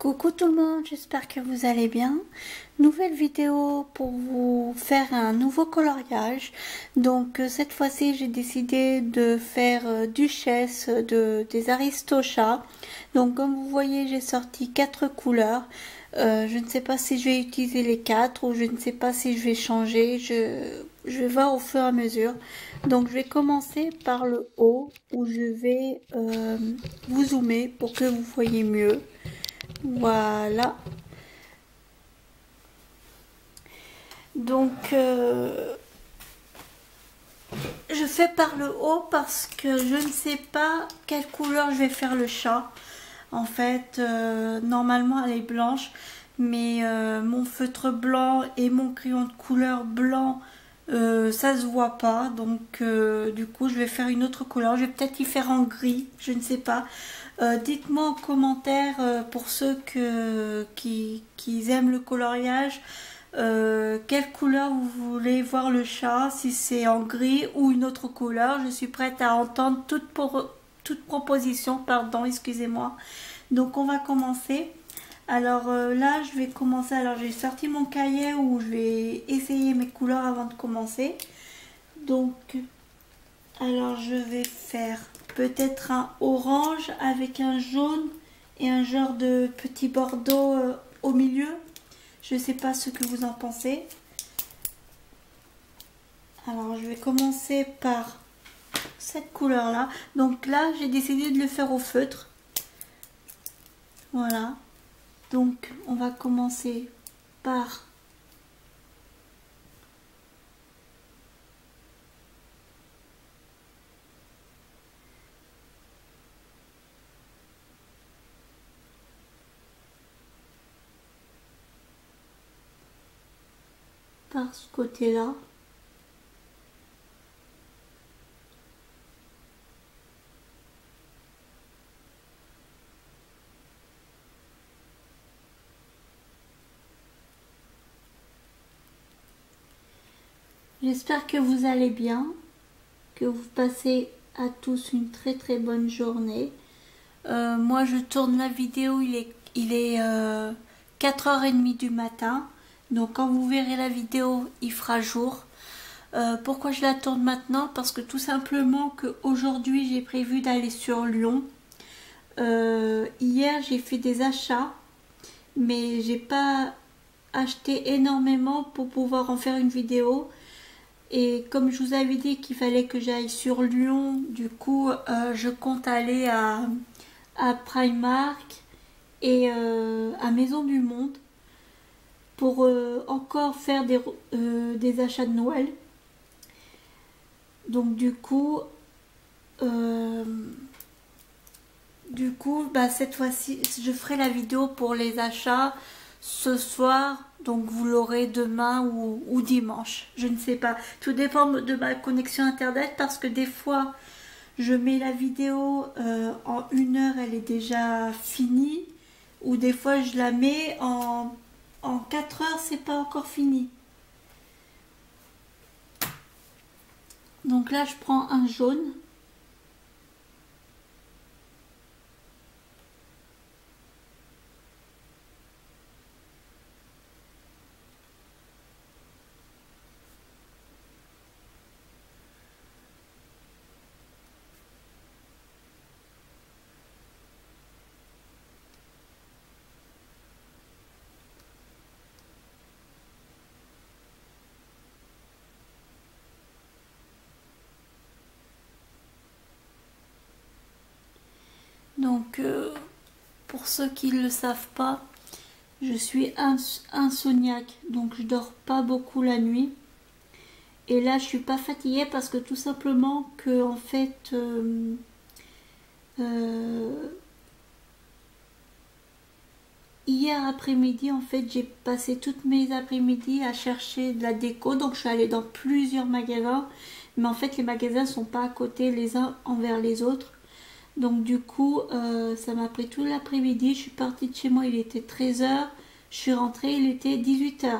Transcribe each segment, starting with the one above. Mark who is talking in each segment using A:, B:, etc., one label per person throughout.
A: Coucou tout le monde, j'espère que vous allez bien. Nouvelle vidéo pour vous faire un nouveau coloriage. Donc cette fois-ci j'ai décidé de faire Duchesse des Aristochats. Donc comme vous voyez j'ai sorti 4 couleurs. Je ne sais pas si je vais utiliser les 4 ou je ne sais pas si je vais changer. Je vais voir au fur et à mesure. Donc je vais commencer par le haut où je vais vous zoomer pour que vous voyez mieux. Voilà. Donc, je fais par le haut parce que je ne sais pas quelle couleur je vais faire le chat. En fait, normalement elle est blanche, mais mon feutre blanc et mon crayon de couleur blanc, ça se voit pas. Donc, du coup, je vais faire une autre couleur. Je vais peut-être y faire en gris, je ne sais pas. Dites-moi en commentaire pour ceux qui aiment le coloriage, quelle couleur vous voulez voir le chat, si c'est en gris ou une autre couleur. Je suis prête à entendre toute proposition, pardon, excusez-moi. Donc on va commencer. Alors là je vais commencer, alors j'ai sorti mon cahier où je vais essayer mes couleurs avant de commencer. Donc alors je vais faire peut-être un orange avec un jaune et un genre de petit bordeaux au milieu. Je ne sais pas ce que vous en pensez. Alors je vais commencer par cette couleur là. Donc là j'ai décidé de le faire au feutre. Voilà. Donc on va commencer par ce côté-là. J'espère que vous allez bien, que vous passez à tous une très très bonne journée. Moi je tourne la vidéo, il est 4h30 du matin. Donc quand vous verrez la vidéo, il fera jour. Pourquoi je la tourne maintenant? Parce que tout simplement qu'aujourd'hui j'ai prévu d'aller sur Lyon. Hier j'ai fait des achats, mais j'ai pas acheté énormément pour pouvoir en faire une vidéo. Et comme je vous avais dit qu'il fallait que j'aille sur Lyon, du coup je compte aller à Primark et à Maison du Monde pour encore faire des achats de Noël. Donc bah, cette fois-ci je ferai la vidéo pour les achats ce soir, donc vous l'aurez demain ou dimanche, je ne sais pas, tout dépend de ma connexion internet, parce que des fois je mets la vidéo en 1 heure, elle est déjà finie, ou des fois je la mets en 4 heures, c'est pas encore fini. Donc là je prends un jaune. Donc, pour ceux qui ne le savent pas, je suis insomniaque, donc je dors pas beaucoup la nuit. Et là, je suis pas fatiguée parce que tout simplement que, en fait, hier après-midi, en fait, j'ai passé toutes mes après-midi à chercher de la déco. Donc, je suis allée dans plusieurs magasins, mais en fait, les magasins sont pas à côté les uns envers les autres. Donc du coup, ça m'a pris tout l'après-midi. Je suis partie de chez moi, il était 13h. Je suis rentrée, il était 18h.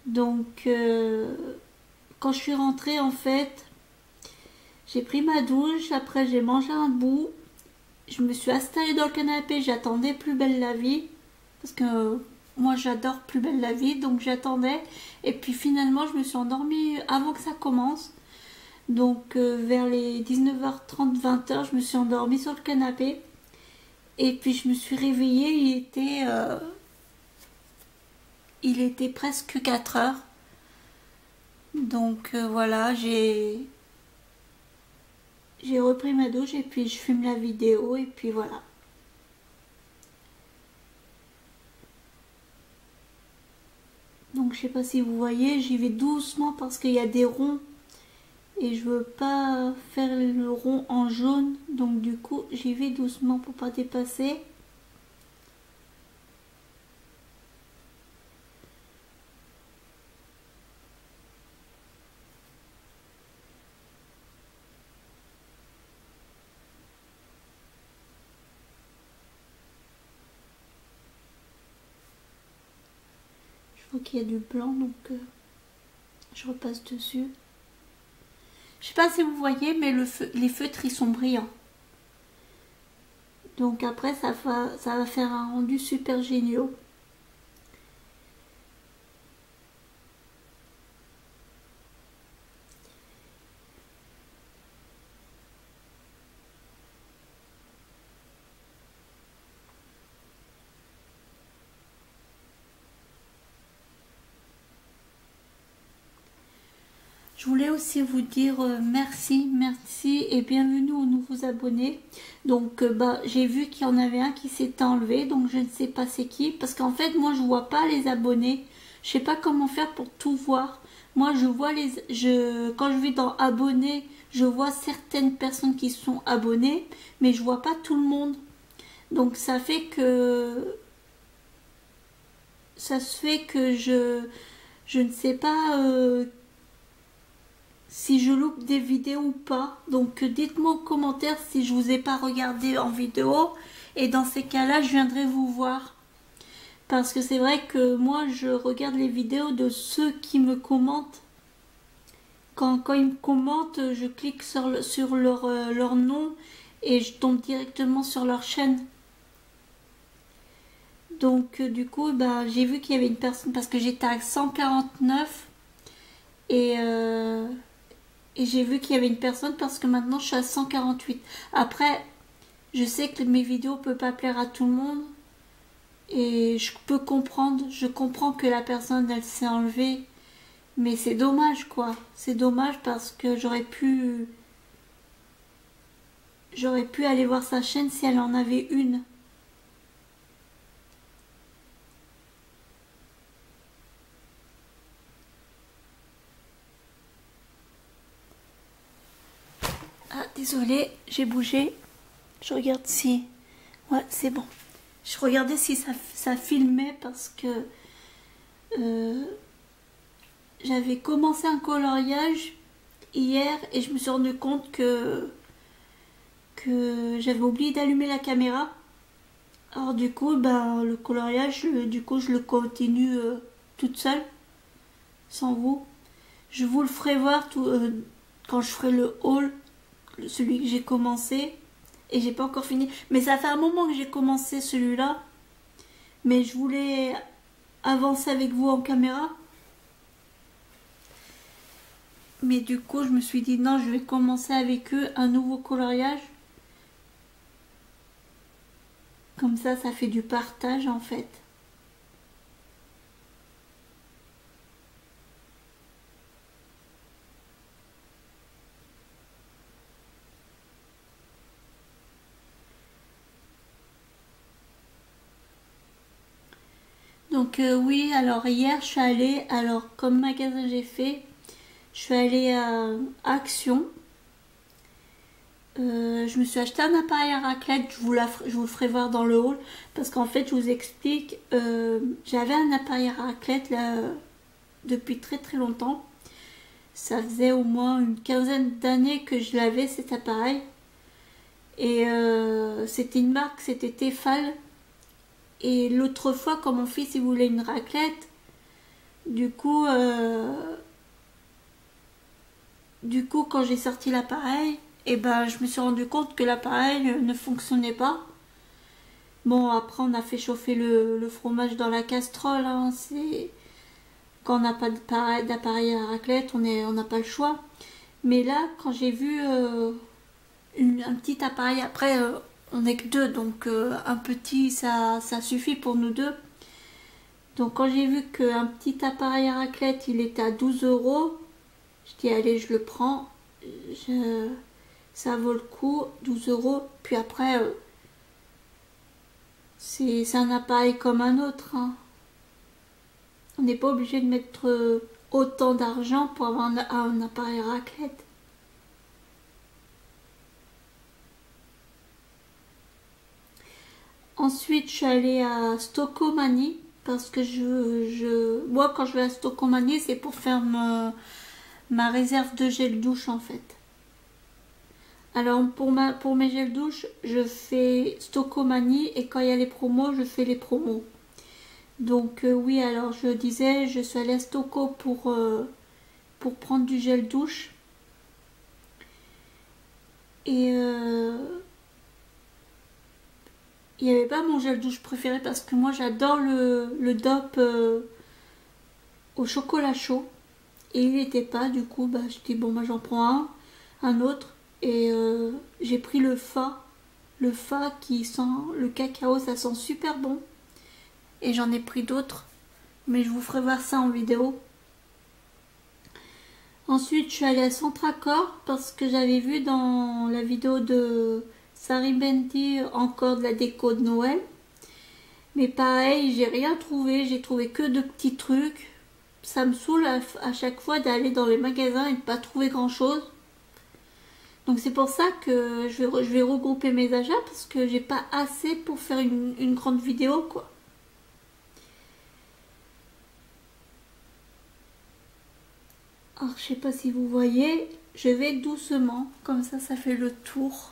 A: Donc, quand je suis rentrée, en fait, j'ai pris ma douche. Après, j'ai mangé un bout. je me suis installée dans le canapé, j'attendais Plus belle la vie, parce que moi j'adore Plus belle la vie, donc j'attendais, et puis finalement je me suis endormie avant que ça commence, donc vers les 19h30, 20h, je me suis endormie sur le canapé, et puis je me suis réveillée, il était presque 4 heures, donc voilà, j'ai repris ma douche, et puis je filme la vidéo, et puis voilà. Donc je sais pas si vous voyez, j'y vais doucement parce qu'il y a des ronds et je veux pas faire le rond en jaune, donc du coup j'y vais doucement pour pas dépasser. Je vois qu'il y a du blanc, donc je repasse dessus. Je sais pas si vous voyez, mais les feutres ils sont brillants. Donc après ça va faire un rendu super génial. Je voulais aussi vous dire merci et bienvenue aux nouveaux abonnés. Donc j'ai vu qu'il y en avait un qui s'était enlevé, donc je ne sais pas c'est qui, parce qu'en fait moi je vois pas les abonnés. Je sais pas comment faire pour tout voir. Moi je vois quand je vais dans abonnés, je vois certaines personnes qui sont abonnées, mais je vois pas tout le monde. Donc ça se fait que je ne sais pas si je loupe des vidéos ou pas. Donc dites-moi en commentaire si je vous ai pas regardé en vidéo, et dans ces cas-là je viendrai vous voir, parce que c'est vrai que moi je regarde les vidéos de ceux qui me commentent. Quand ils me commentent, je clique sur leur nom et je tombe directement sur leur chaîne. Donc du coup j'ai vu qu'il y avait une personne, parce que j'étais à 149 et j'ai vu qu'il y avait une personne, parce que maintenant je suis à 148. Après, je sais que mes vidéos ne peuvent pas plaire à tout le monde. Et je comprends que la personne elle s'est enlevée. Mais c'est dommage quoi. C'est dommage parce que j'aurais pu aller voir sa chaîne si elle en avait une. Ah, désolée, j'ai bougé. Je regarde si... Ouais, c'est bon. Je regardais si ça filmait, parce que j'avais commencé un coloriage hier et je me suis rendu compte que j'avais oublié d'allumer la caméra. Alors du coup, le coloriage, du coup, je le continue toute seule, sans vous. Je vous le ferai voir quand je ferai le haul, celui que j'ai commencé. Et j'ai pas encore fini. Mais ça fait un moment que j'ai commencé celui-là. Mais je voulais avancer avec vous en caméra. Mais du coup, je me suis dit non, je vais commencer avec eux un nouveau coloriage. Comme ça fait du partage en fait. Donc oui, alors hier je suis allée, alors comme magasin j'ai fait, je suis allée à Action. Je me suis acheté un appareil à raclette, je vous le ferai voir dans le haul, parce qu'en fait je vous explique, j'avais un appareil à raclette là, depuis très très longtemps. Ça faisait au moins une quinzaine d'années que je l'avais cet appareil, et c'était une marque, c'était Tefal. Et l'autre fois, quand mon fils il voulait une raclette, du coup quand j'ai sorti l'appareil, et ben je me suis rendu compte que l'appareil ne fonctionnait pas. Bon, après on a fait chauffer le fromage dans la casserole, hein. C'est quand on n'a pas d'appareil à raclette, on n'a pas le choix. Mais là, quand j'ai vu un petit appareil, après on n'est que deux, donc un petit ça suffit pour nous deux. Donc quand j'ai vu qu'un petit appareil à raclette il était à 12 €, je dis allez je le prends, ça vaut le coup, 12 €. Puis après c'est un appareil comme un autre, hein. On n'est pas obligé de mettre autant d'argent pour avoir un appareil à raclette. Ensuite, je suis allée à Stocomanie parce que moi, quand je vais à Stocomanie, c'est pour faire ma réserve de gel douche en fait. Alors, pour mes gels douche, je fais Stocomanie et quand il y a les promos, je fais les promos. Donc, oui, alors je disais, je suis allée à Stoco pour prendre du gel douche. Et il n'y avait pas mon gel douche préféré parce que moi j'adore le DOP au chocolat chaud et il n'était pas, du coup bah, je dis bon moi j'en prends un autre et j'ai pris le Fa qui sent le cacao, ça sent super bon et j'en ai pris d'autres mais je vous ferai voir ça en vidéo. Ensuite je suis allée à Centracor parce que j'avais vu dans la vidéo de Saribendi encore de la déco de Noël. Mais pareil, j'ai rien trouvé, j'ai trouvé que de petits trucs. Ça me saoule à chaque fois d'aller dans les magasins et de pas trouver grand chose. Donc c'est pour ça que je vais regrouper mes achats parce que j'ai pas assez pour faire une grande vidéo quoi. Alors je sais pas si vous voyez, je vais doucement, comme ça fait le tour.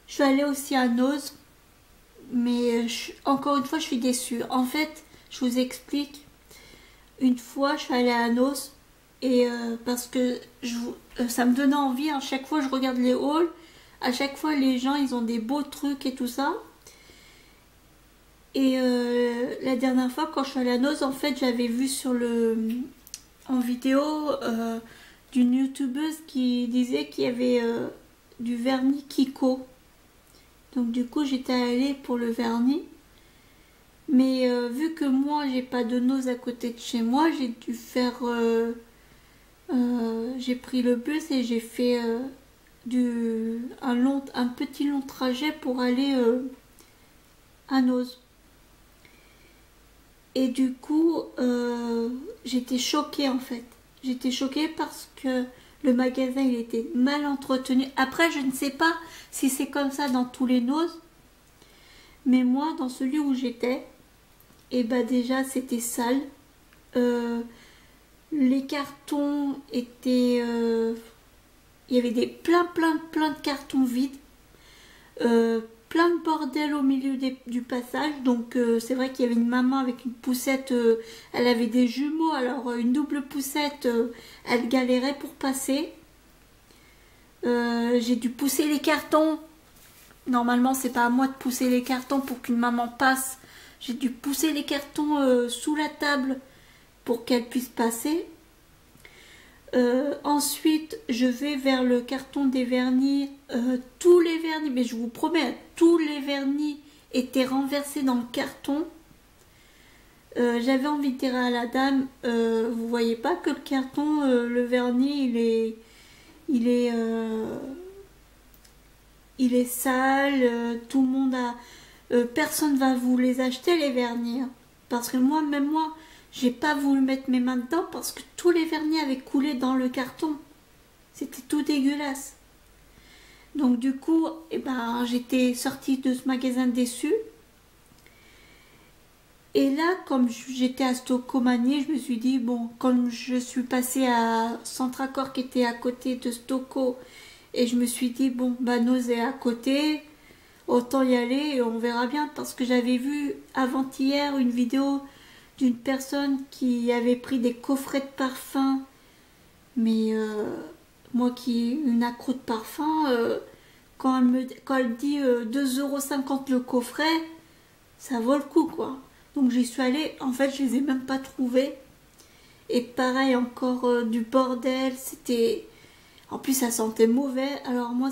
A: Je suis allée aussi à Noz, mais encore une fois, je suis déçue. En fait, je vous explique. Une fois, je suis allée à Noz et parce que ça me donnait envie. À chaque fois, je regarde les hauls. À chaque fois, les gens, ils ont des beaux trucs et tout ça. Et la dernière fois, quand je suis allée à Noz, en fait, j'avais vu en vidéo d'une youtubeuse qui disait qu'il y avait du vernis Kiko. Donc du coup j'étais allée pour le vernis. Mais vu que moi j'ai pas de Noz à côté de chez moi, j'ai dû faire... j'ai pris le bus et j'ai fait un petit long trajet pour aller à Noz. Et du coup j'étais choquée en fait. J'étais choquée parce que le magasin il était mal entretenu. Après je ne sais pas si c'est comme ça dans tous les Noz. Mais moi dans celui où j'étais, et bah déjà c'était sale. Les cartons étaient... il y avait plein de cartons vides. Plein de bordel au milieu du passage. Donc c'est vrai qu'il y avait une maman avec une poussette. Elle avait des jumeaux. Alors une double poussette, elle galérait pour passer. J'ai dû pousser les cartons. Normalement c'est pas à moi de pousser les cartons pour qu'une maman passe. J'ai dû pousser les cartons sous la table pour qu'elle puisse passer. Ensuite, je vais vers le carton des vernis. Tous les vernis, mais je vous promets, tous les vernis étaient renversés dans le carton. J'avais envie de dire à la dame, vous voyez pas que le carton, le vernis, il est sale. Tout le monde a... personne va vous les acheter les vernis. Hein. Parce que même moi, j'ai pas voulu mettre mes mains dedans parce que tous les vernis avaient coulé dans le carton. C'était tout dégueulasse. Donc du coup, eh ben, j'étais sortie de ce magasin déçue. Et là, comme j'étais à Stocomanie, je me suis dit, bon, comme je suis passée à Centracor qui était à côté de Stoco, et je me suis dit, bon, bah Noz est à côté. autant y aller et on verra bien. Parce que j'avais vu avant-hier une vidéo d'une personne qui avait pris des coffrets de parfum. Mais moi qui une accro de parfum, quand elle dit 2,50 € le coffret, ça vaut le coup quoi. Donc j'y suis allée, en fait je les ai même pas trouvés. Et pareil encore du bordel, c'était... En plus ça sentait mauvais, alors moi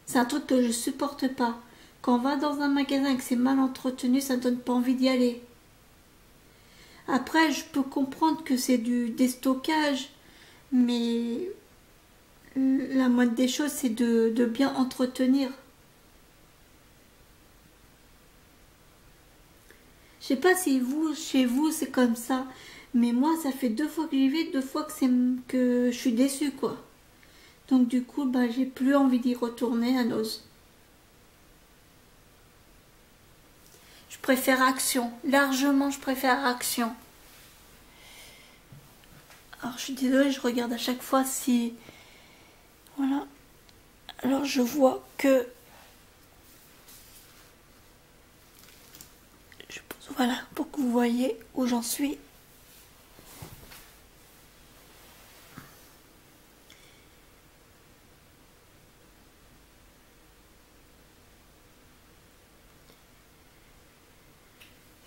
A: c'est un truc que je supporte pas. Quand on va dans un magasin et que c'est mal entretenu, ça ne donne pas envie d'y aller. Après je peux comprendre que c'est du déstockage, mais la moindre des choses c'est de bien entretenir. Je sais pas si vous, chez vous, c'est comme ça. Mais moi, ça fait 2 fois que j'y vais, 2 fois que je suis déçue, quoi. Donc du coup, bah, j'ai plus envie d'y retourner à Noz. Je préfère Action. Largement, je préfère Action. Alors, je suis désolée, je regarde à chaque fois si... Voilà. Alors, je vois que... Voilà, pour que vous voyez où j'en suis.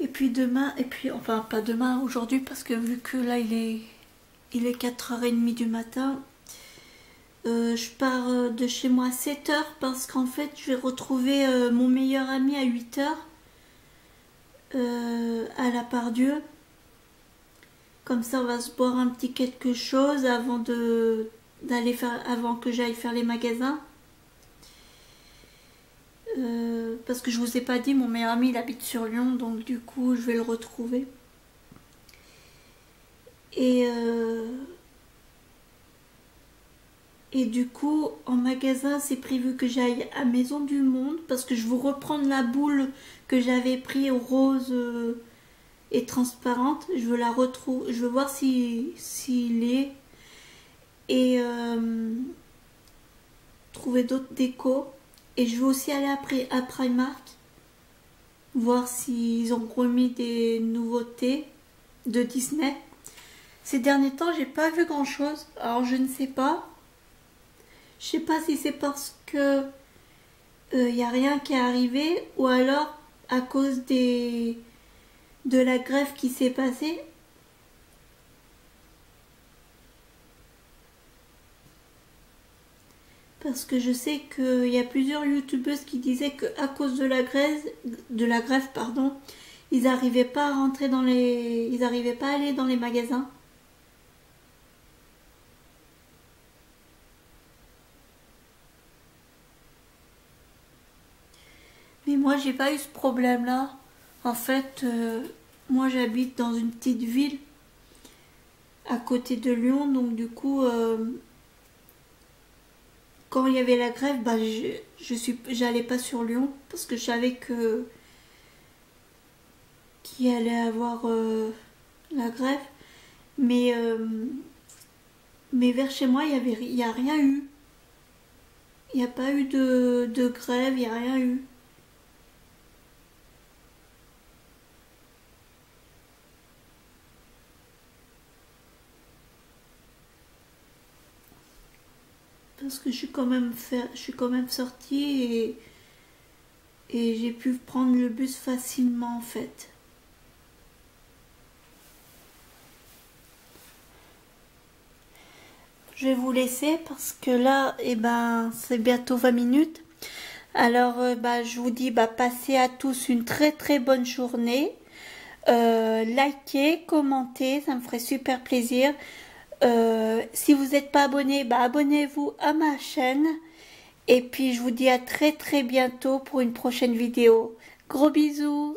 A: Et puis demain, enfin pas demain, aujourd'hui, parce que vu que là il est 4h30 du matin, je pars de chez moi à 7h parce qu'en fait je vais retrouver mon meilleur ami à 8h à la Part-Dieu. Comme ça on va se boire un petit quelque chose avant avant que j'aille faire les magasins. Parce que je vous ai pas dit, mon meilleur ami il habite sur Lyon, donc du coup je vais le retrouver. Et du coup en magasin c'est prévu que j'aille à Maison du Monde parce que je veux reprendre la boule que j'avais pris rose et transparente. Je veux la retrouver, je veux voir s'il est et trouver d'autres décos. Et je veux aussi aller à Primark, voir s'ils ont remis des nouveautés de Disney. Ces derniers temps, j'ai pas vu grand chose. Alors je ne sais pas. Je sais pas si c'est parce que y a rien qui est arrivé ou alors à cause de la grève qui s'est passée. Parce que je sais qu'il y a plusieurs youtubeuses qui disaient qu'à cause de la grève, pardon, ils n'arrivaient pas à rentrer ils n'arrivaient pas à aller dans les magasins. Mais moi, j'ai pas eu ce problème-là. En fait, moi, j'habite dans une petite ville à côté de Lyon, donc du coup, quand il y avait la grève, bah, j'allais pas sur Lyon parce que je savais qu'il allait avoir la grève. Mais vers chez moi, il y a rien eu. Il n'y a pas eu de grève, il n'y a rien eu. Parce que je suis quand même sortie et j'ai pu prendre le bus facilement en fait. Je vais vous laisser parce que là, c'est bientôt 20 minutes. Alors, je vous dis, passez à tous une très très bonne journée. Likez, commentez, ça me ferait super plaisir. Si vous n'êtes pas abonné, abonnez-vous à ma chaîne. Et puis je vous dis à très très bientôt pour une prochaine vidéo. Gros bisous!